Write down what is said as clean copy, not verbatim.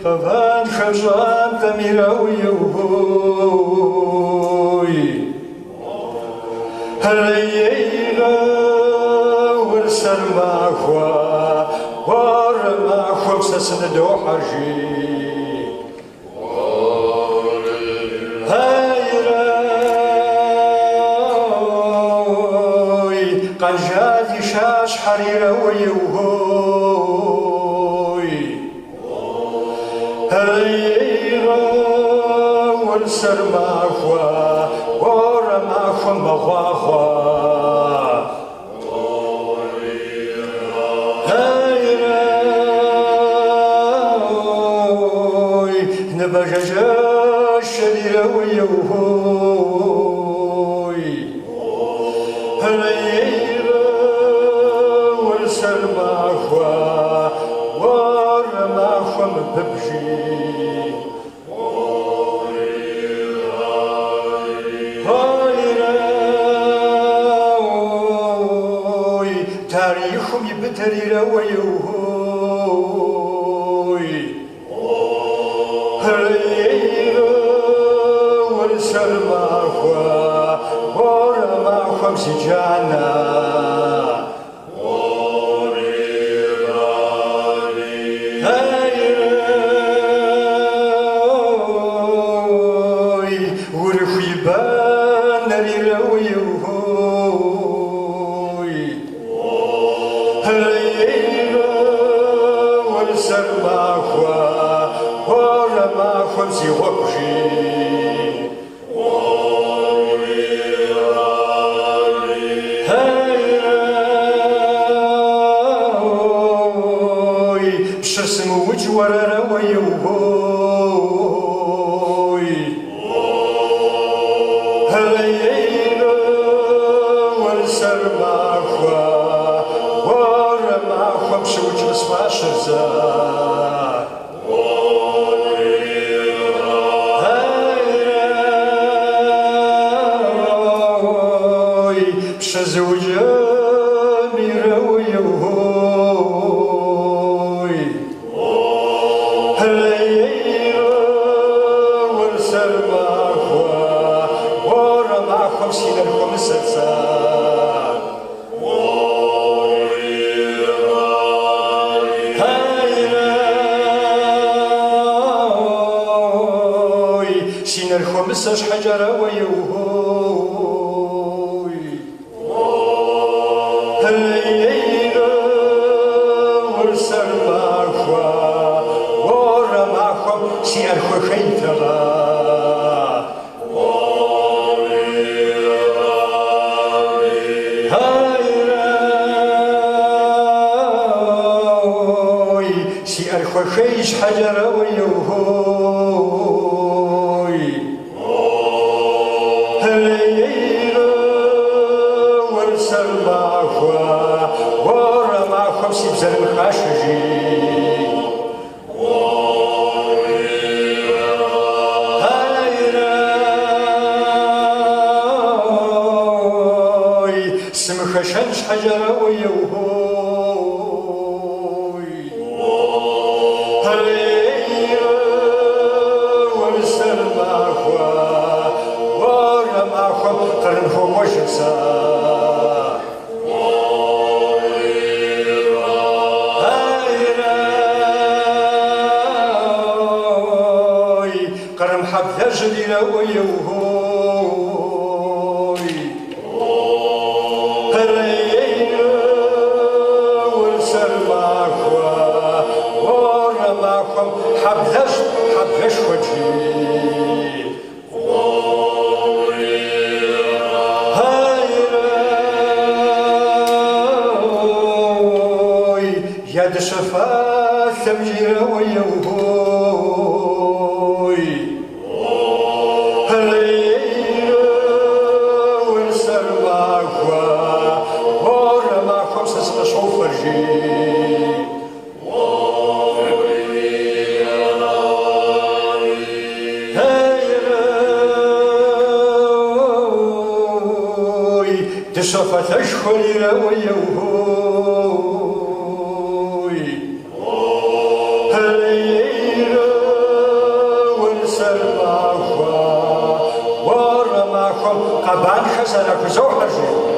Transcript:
ففان خرجان تميروي هليغا ورسل ماخوا ورماخوا بسسندو حرجي قنجادي شاش حريرة ويوهوي هيغا والسر ماخوا ورا ماخوا مغواخوا هيغا نبجاجا شريرة ويوهوي هيغا والسلماخوا ورماخوا مببجي هايراوي تاريخهم يبتري رويوهوي هيغا والسلماخوا ورماخوا مسجانا مساش حجرة ويوهوي هيغا ورسل ماخوا ورا ماخوا سيارخوا خيتغا هايراوي سيارخوا خيش حجرة ويوهوي هيغا ورسل ماخوا ورا ماخوا سيبزر الخاشجي هيراوي سمخشنش حجرة ويوهوي هيغا ورسل ماخوا قرنه وجسا هايراوي قرم حبذا جديلا ويوهوي هيغا ورسل ماخوا ورا ماخوا حبذاش وجهي يا دشفا ثمجيرة ويوهوي هيغا ورسل ماخوا ورا ماخوا سسقشو فرجي هيراوي دشفا تشخليرة ويوهوي هيغا сармахва, ора махом кабанха зарахузохажи.